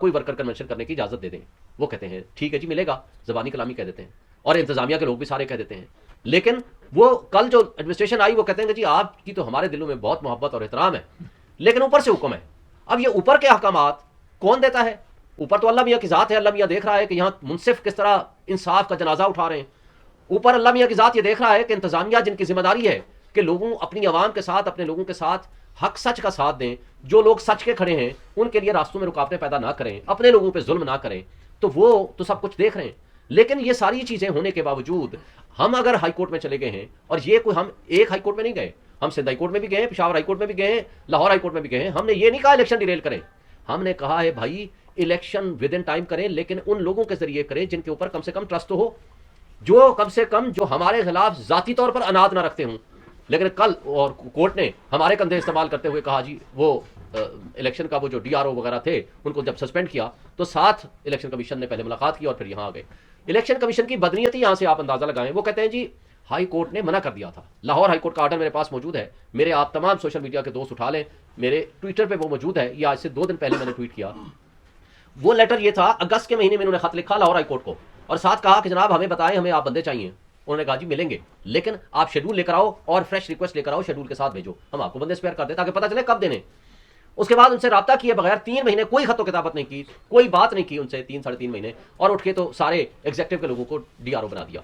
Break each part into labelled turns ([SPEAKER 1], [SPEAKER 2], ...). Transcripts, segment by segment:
[SPEAKER 1] کوئی worker convention کرنے کی اجازت دے دیں. وہ کہتے ہیں ٹھیک ہے جی ملے گا, زبانی کلامی کہہ دیتے ہیں, اور انتظامیہ کے لوگ بھی سارے کہہ دیتے ہیں. لیکن وہ کل جو ایڈمنسٹریشن آئی وہ کہتے ہیں کہ جی آپ کی تو ہمارے دلوں میں بہت محبت اور احترام ہے, لیکن اوپر سے حکم ہے. اب یہ اوپر کے احکامات کون دیتا ہے؟ اوپر تو اللہ میاں کی ذات ہے, اللہ میاں دیکھ رہا ہے کہ یہاں منصف کس طرح انصاف کا جنازہ اٹھا رہے ہیں. اوپر اللہ میاں کی ذات یہ دیکھ رہا ہے کہ انتظامیہ جن کی ذمہ داری ہے کہ لوگوں اپنی عوام کے ساتھ, اپنے لوگوں کے ساتھ حق سچ کا ساتھ دیں, جو لوگ سچ کے کھڑے ہیں ان کے لیے راستوں میں رکاوٹیں پیدا نہ کریں, اپنے لوگوں پہ ظلم نہ کریں, تو وہ تو سب کچھ دیکھ رہے ہیں. لیکن یہ ساری چیزیں ہونے کے باوجود ہم اگر ہائی کورٹ میں چلے گئے ہیں, اور یہ کوئی ہم ایک ہائی کورٹ میں نہیں گئے, ہم سندھ ہائی کورٹ میں بھی گئے ہیں, پشاور ہائی کورٹ میں بھی گئے ہیں, لاہور ہائی کورٹ میں بھی گئے ہیں, ہم نے یہ نہیں کہا الیکشن ڈیریل کریں. ہم نے کہا ہے بھائی الیکشن ود ان ٹائم کریں, لیکن ان لوگوں کے ذریعے کریں جن کے اوپر کم سے کم ٹرسٹ تو ہو, جو کم سے کم جو ہمارے خلاف ذاتی طور پر اناد نہ رکھتے ہوں. لیکن کل اور کورٹ نے ہمارے کندھے استعمال کرتے ہوئے کہا جی وہ الیکشن کا وہ جو ڈی آر او وغیرہ تھے ان کو جب سسپینڈ کیا تو ساتھ الیکشن کمیشن نے پہلے ملاقات کی اور پھر یہاں آ گئے. الیکشن کمیشن کی بدنیتی یہاں سے آپ اندازہ لگائیں. وہ کہتے ہیں جی ہائی کورٹ نے منع کر دیا تھا. لاہور ہائی کورٹ کا آرڈر میرے پاس موجود ہے, میرے آپ تمام سوشل میڈیا کے دوست اٹھا لیں, میرے ٹویٹر پہ وہ موجود ہے, یہ آج سے 2 دن پہلے میں نے ٹویٹ کیا. وہ لیٹر یہ تھا, اگست کے مہینے میں انہوں نے خط لکھا لاہور ہائی کورٹ کو, اور ساتھ کہا کہ جناب ہمیں بتائیں ہمیں آپ بندے چاہیے. انہوں نے کہا جی ملیں گے, لیکن آپ شیڈول لے کر آؤ اور فریش ریکویسٹ لے کر آؤ, شیڈول کے ساتھ بھیجو, ہم آپ کو بندے اسپیئر کر دیں تاکہ پتہ چلے کب دینے. اس کے بعد ان سے رابطہ کیے بغیر 3 مہینے کوئی خط و کتابت نہیں کی, کوئی بات نہیں کی ان سے 3-3.5 مہینے, اور اٹھ کے تو سارے ایگزیکٹو کے لوگوں کو ڈی آر او بنا دیا.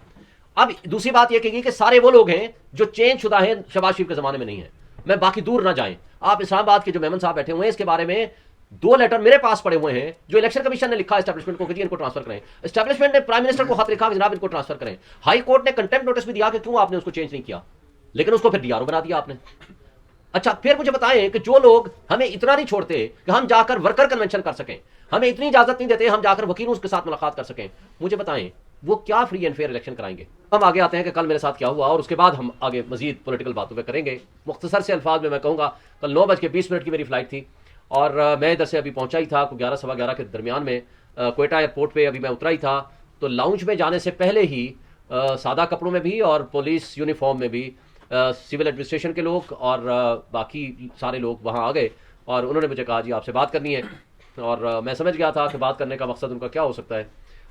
[SPEAKER 1] اب دوسری بات یہ کہی کہ سارے وہ لوگ ہیں جو چینج شدہ ہیں, شہباز شریف کے زمانے میں نہیں ہیں. میں باقی دور نہ جائیں, آپ اسلام آباد کے جو میمن صاحب بیٹھے ہوئے ہیں اس کے بارے میں 2 لیٹر میرے پاس پڑے ہوئے ہیں جو الیکشن کمیشن نے لکھا اسٹیبلشمنٹ کو کہ جی ان کو ٹرانسفر کریں. اسٹیبلشمنٹ نے پرائم منسٹر کو خط لکھا کہ جناب ان کو ٹرانسفر کریں. ہائی کورٹ نے کنٹمپٹ نوٹس بھی دیا کہ کیوں آپ نے اس کو چینج نہیں کیا, لیکن اس کو پھر ڈی آر او بنا دیا آپ نے. اچھا پھر مجھے بتائیں کہ جو لوگ ہمیں اتنا نہیں چھوڑتے کہ ہم جا کر ورکر کنونشن کر سکیں, ہمیں اتنی اجازت نہیں دیتے ہم جا کر وکیلوں کے ساتھ ملاقات کر سکیں, مجھے بتائیں وہ کیا فری اینڈ فیئر الیکشن کرائیں گے؟ ہم آگے آتے ہیں کہ کل میرے ساتھ کیا ہوا, اور اس کے بعد ہم آگے مزید پولیٹیکل باتوں پہ کریں گے. مختصر سے الفاظ میں کہوں گا, کل 9:20 کی میری فلائٹ تھی, اور میں ادھر سے ابھی پہنچا ہی تھا 11 سوا 11 کے درمیان میں کوئٹہ ایئرپورٹ پہ ابھی میں اترا ہی تھا. تو لاؤنج میں جانے سے پہلے ہی سادہ کپڑوں میں بھی اور پولیس یونیفارم میں بھی سول ایڈمنسٹریشن کے لوگ اور باقی سارے لوگ وہاں آ گئے, اور انہوں نے مجھے کہا جی آپ سے بات کرنی ہے, اور میں سمجھ گیا تھا کہ بات کرنے کا مقصد ان کا کیا ہو سکتا ہے.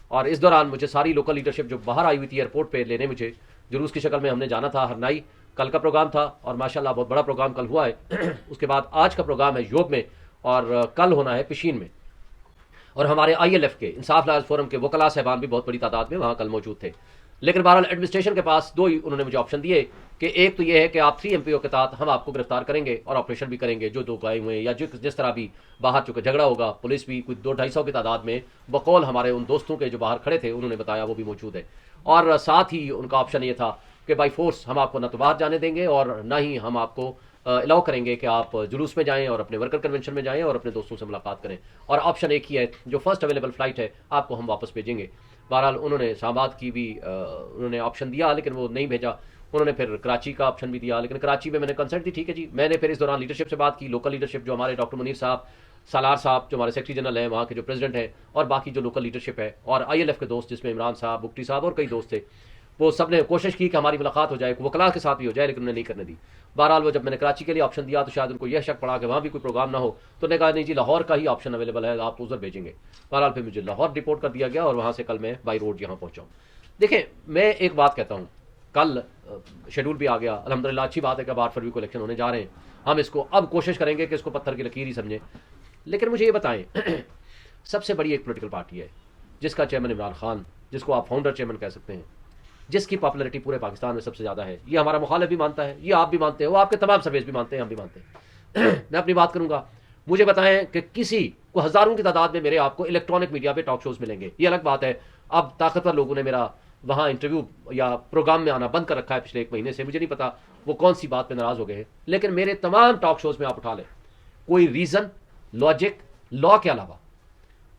[SPEAKER 1] اور اس دوران مجھے ساری لوکل لیڈرشپ جو باہر آئی ہوئی تھی ایئرپورٹ پہ لینے, مجھے جلوس کی شکل میں ہم نے جانا تھا ہرنائی, کل کا پروگرام تھا, اور ماشاءاللہ بہت بڑا پروگرام کل ہوا ہے. اس کے بعد آج کا پروگرام ہے یوب میں, اور کل ہونا ہے پشین میں. اور ہمارے آئی ایل ایف کے انصاف لاز فورم کے وکلاء صاحبان بھی بہت بڑی تعداد میں وہاں کل موجود تھے. لیکن بہرحال ایڈمنسٹریشن کے پاس 2 ہی انہوں نے مجھے آپشن دیے کہ ایک تو یہ ہے کہ آپ 3 MPO کے تحت ہم آپ کو گرفتار کریں گے اور آپریشن بھی کریں گے, جو 2 گائے ہوئے ہیں یا جس طرح بھی باہر چونکہ جھگڑا ہوگا, پولیس بھی کچھ 200-250 کی تعداد میں بقول ہمارے ان دوستوں کے جو باہر کھڑے تھے انہوں نے بتایا وہ بھی موجود ہے. اور ساتھ ہی ان کا آپشن یہ تھا کہ بائی فورس ہم آپ کو نہ تو باہر جانے دیں گے اور نہ ہی ہم آپ کو الاؤ کریں گے کہ آپ جلوس میں جائیں اور اپنے ورکر کنونشن میں جائیں اور اپنے دوستوں سے ملاقات کریں, اور آپشن ایک ہی ہے جو فرسٹ اویلیبل فلائٹ ہے آپ کو ہم واپس بھیجیں گے. بہرحال انہوں نے اسلام آباد کی بھی انہوں نے آپشن دیا, لیکن وہ نہیں بھیجا. انہوں نے پھر کراچی کا آپشن بھی دیا, لیکن کراچی میں نے کنسنٹ دی, ٹھیک ہے جی. میں نے پھر اس دوران لیڈرشپ سے بات کی, لوکل لیڈرشپ جو ہمارے ڈاکٹر منیر صاحب, سالار صاحب جو ہمارے سیکرٹری جنرل ہیں وہاں کے جو پریزیڈنٹ ہیں, اور باقی جو لوکل لیڈرشپ ہے, اور آئی ایل ایف کے دوست جس میں عمران صاحب, بگٹی صاحب اور کئی دوست تھے, وہ سب نے کوشش کی کہ ہماری ملاقات ہو جائے, وکلاء کے ساتھ بھی ہو جائے, لیکن انہیں نہیں کرنے دی. بہرحال وہ جب میں نے کراچی کے لیے آپشن دیا تو شاید ان کو یہ شک پڑا کہ وہاں بھی کوئی پروگرام نہ ہو, تو نے کہا نہیں جی لاہور کا ہی آپشن اویلیبل ہے, آپ ادھر بھیجیں گے. بہرحال پھر مجھے لاہور رپورٹ کر دیا گیا, اور وہاں سے کل میں بائی روڈ یہاں پہنچا ہوں. دیکھیں میں ایک بات کہتا ہوں, کل شیڈول بھی آ گیا الحمدللہ, اچھی بات ہے کہ 8 فروری کو الیکشن ہونے جا رہے ہیں. ہم اس کو اب کوشش کریں گے کہ اس کو پتھر کی لکیر ہی سمجھیں. لیکن مجھے یہ بتائیں سب سے بڑی ایک پولیٹیکل پارٹی ہے جس کا چیئرمین عمران خان, جس کو آپ فاؤنڈر چیئرمین کہہ سکتے ہیں, جس کی پاپولیرٹی پورے پاکستان میں سب سے زیادہ ہے, یہ ہمارا مخالف بھی مانتا ہے, یہ آپ بھی مانتے ہیں, وہ آپ کے تمام سرویز بھی مانتے ہیں, ہم بھی مانتے ہیں. میں اپنی بات کروں گا, مجھے بتائیں کہ کسی کو ہزاروں کی تعداد میں میرے آپ کو الیکٹرانک میڈیا پہ ٹاک شوز ملیں گے, یہ الگ بات ہے. اب طاقتور لوگوں نے میرا وہاں انٹرویو یا پروگرام میں آنا بند کر رکھا ہے پچھلے 1 مہینے سے, مجھے نہیں پتا وہ کون سی بات پہ ناراض ہو گئے ہیں, لیکن میرے تمام ٹاک شوز میں آپ اٹھا لیں, کوئی ریزن, لاجک, لا کے علاوہ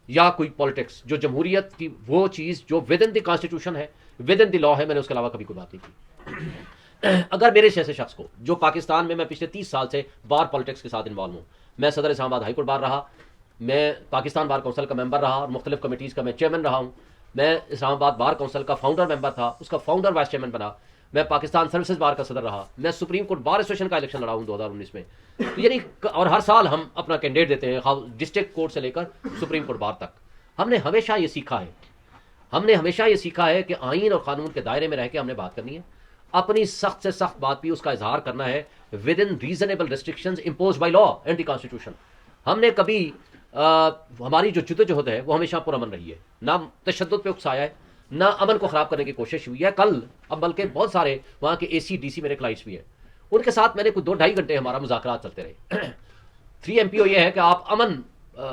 [SPEAKER 1] یا کوئی پالیٹکس, جو جمہوریت کی وہ چیز جو ود ان دی کانسٹیٹیوشن ہے, ود ان دی لا ہے, میں نے اس کے علاوہ کبھی کوئی بات نہیں کی. اگر میرے جیسے شخص کو جو پاکستان میں پچھلے 30 سال سے بار پالیٹکس کے ساتھ انوالو ہوں, میں صدر اسلام آباد ہائی کورٹ بار رہا, میں پاکستان بار کونسل کا ممبر رہا اور مختلف کمیٹیز کا میں چیئرمین رہا ہوں, میں اسلام آباد بار کونسل کا فاؤنڈر ممبر تھا, اس کا فاؤنڈر وائس چیئرمین بنا, میں پاکستان سروسز بار کا صدر رہا, میں سپریم کورٹ بار ایسوسیشن کا الیکشن لڑا ہوں 2019 میں. تو یعنی اور ہر سال ہم اپنا کینڈیڈیٹ دیتے ہیں, ڈسٹرکٹ کورٹ سے لے کر سپریم کورٹ بار تک. ہم نے ہمیشہ یہ سیکھا ہے کہ آئین اور قانون کے دائرے میں رہ کے ہم نے بات کرنی ہے, اپنی سخت سے سخت بات بھی اس کا اظہار کرنا ہے with in reasonable restrictions impose by law and the constitution. ہم نے کبھی ہماری جو جدوجہد ہے وہ ہمیشہ پرامن رہی ہے, نہ تشدد پہ اکسایا ہے, نہ امن کو خراب کرنے کی کوشش ہوئی ہے. کل اب بلکہ بہت سارے وہاں کے اے سی ڈی سی میرے کلائنٹس بھی ہیں, ان کے ساتھ میں نے کچھ 2-2.5 گھنٹے ہمارا مذاکرات چلتے رہے. 3 MPO یہ ہے کہ آپ امن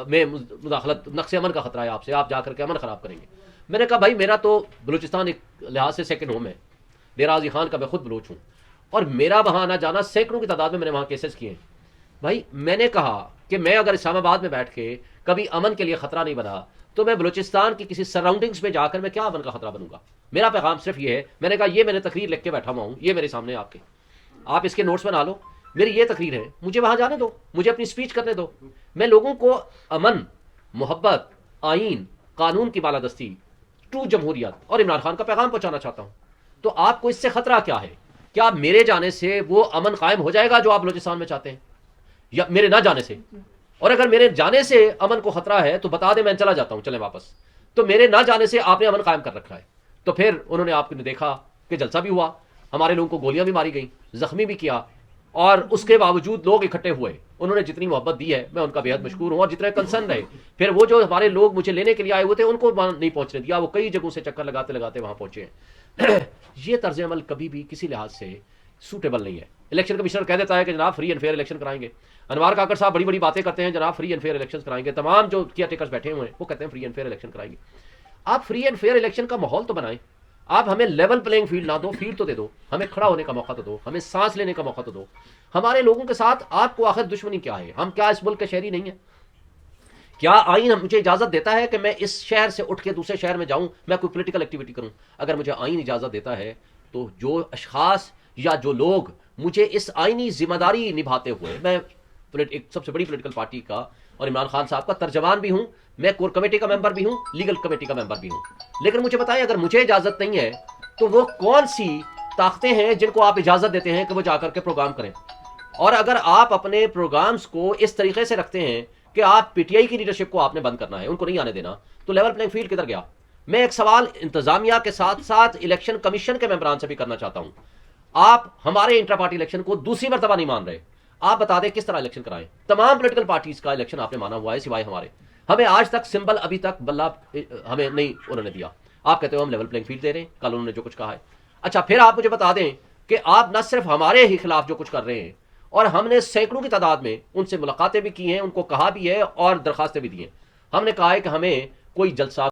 [SPEAKER 1] میں مداخلت, نقص امن کا خطرہ ہے آپ سے, آپ جا کر کے امن خراب کریں گے. میں نے کہا بھائی میرا تو بلوچستان ایک لحاظ سے سیکنڈ ہوم ہے, ڈیرہ غازی خان کا میں خود بلوچ ہوں, اور میرا وہاں آنا جانا سینکڑوں کی تعداد میں نے وہاں کیسز کیے ہیں. بھائی میں نے کہا کہ میں اگر اسلام آباد میں بیٹھ کے کبھی امن کے لیے خطرہ نہیں بنا تو میں بلوچستان کی کسی سراؤنڈنگز میں جا کر میں کیا امن کا خطرہ بنوں گا. میرا پیغام صرف یہ ہے, میں نے کہا یہ میں نے تقریر لکھ کے بیٹھا ہوا ہوں, یہ میرے سامنے آپ اس کے نوٹس بنا لو, میری یہ تقریر ہے, مجھے وہاں جانے دو, مجھے اپنی اسپیچ کرنے دو. میں لوگوں کو امن, محبت, آئین, قانون کی بالادستی, ٹرو جمہوریت اور عمران خان کا پیغام پہنچانا چاہتا ہوں. تو آپ کو اس سے خطرہ کیا ہے؟ کیا میرے جانے سے وہ امن قائم ہو جائے گا جو آپ بلوچستان میں چاہتے ہیں, یا میرے نہ جانے سے؟ اور اگر میرے جانے سے امن کو خطرہ ہے تو بتا دیں میں چلا جاتا ہوں, چلیں واپس. تو میرے نہ جانے سے آپ نے امن قائم کر رکھا ہے. تو پھر انہوں نے آپ نے دیکھا کہ جلسہ بھی ہوا, ہمارے لوگوں کو گولیاں بھی ماری گئیں, زخمی بھی کیا, اور اس کے باوجود لوگ اکٹھے ہوئے. انہوں نے جتنی محبت دی ہے میں ان کا بے حد مشکور ہوں, اور جتنے کنسرن رہے. پھر وہ جو ہمارے لوگ مجھے لینے کے لیے آئے ہوئے تھے ان کو نہیں پہنچنے دیا, وہ کئی جگہوں سے چکر لگاتے لگاتے وہاں پہنچے ہیں. یہ طرز عمل کبھی بھی کسی لحاظ سے سوٹیبل نہیں ہے. الیکشن کمشنر کہہ دیتا ہے کہ جناب فری اینڈ فیئر الیکشن کرائیں گے. انوار کاکڑ صاحب بڑی بڑی باتیں کرتے ہیں, جناب فری اینڈ فیئر الیکشن کرائیں گے. تمام جو کیئر ٹیکرز بیٹھے ہوئے ہیں وہ کہتے ہیں فری اینڈ فیئر الیکشن کرائیں گے. آپ فری اینڈ فیئر الیکشن کا ماحول تو بنائیں, آپ ہمیں لیول پلینگ فیلڈ نہ دو, فیلڈ تو دے دو, ہمیں کھڑا ہونے کا موقع تو دو, ہمیں سانس لینے کا موقع تو دو. ہمارے لوگوں کے ساتھ آپ کو آخر دشمنی کیا ہے؟ ہم کیا اس ملک کے شہری نہیں ہیں؟ کیا آئین مجھے اجازت دیتا ہے کہ میں اس شہر سے اٹھ کے دوسرے شہر میں جاؤں, میں کوئی پولیٹیکل ایکٹیویٹی کروں؟ اگر مجھے آئین اجازت دیتا ہے تو جو اشخاص یا جو لوگ مجھے اس آئینی ذمہ داری نبھاتے ہوئے, میں ایک سب سے بڑی پولیٹیکل پارٹی کا اور عمران خان صاحب کا ترجمان بھی ہوں, میں کور کمیٹی کا ممبر بھی ہوں, لیگل کمیٹی کا ممبر بھی ہوں, لیکن مجھے بتائیں اگر مجھے اجازت نہیں ہے تو وہ کون سی طاقتیں ہیں جن کو آپ اجازت دیتے ہیں کہ وہ جا کر کے پروگرام کریں؟ اور اگر آپ اپنے پروگرامز کو اس طریقے سے رکھتے ہیں کہ آپ پی ٹی آئی کی لیڈرشپ کو آپ نے بند کرنا ہے, ان کو نہیں آنے دینا, تو لیول پلینگ فیلڈ کدھر گیا؟ میں ایک سوال انتظامیہ کے ساتھ ساتھ الیکشن کمیشن کے ممبران سے بھی کرنا چاہتا ہوں. آپ ہمارے انٹرا پارٹی الیکشن کو دوسری مرتبہ نہیں مان رہے, آپ بتا دیں کس طرح الیکشن کرائیں. تمام پولیٹیکل پارٹیز کا الیکشن آپ نے مانا ہوا ہے سوائے ہمارے. ہمیں آج تک سمبل ابھی تک بلہ ہمیں نہیں انہوں نے دیا. آپ کہتے ہو ہم لیول پلینگ فیلڈ دے رہے ہیں, کل انہوں نے جو کچھ کہا ہے. اچھا پھر آپ مجھے بتا دیں کہ آپ نہ صرف ہمارے ہی خلاف جو کچھ کر رہے ہیں, اور ہم نے سینکڑوں کی تعداد میں ان سے ملاقاتیں بھی کی ہیں, ان کو کہا بھی ہے اور درخواستیں بھی دی ہیں. ہم نے کہا ہے کہ ہمیں کوئی جلسہ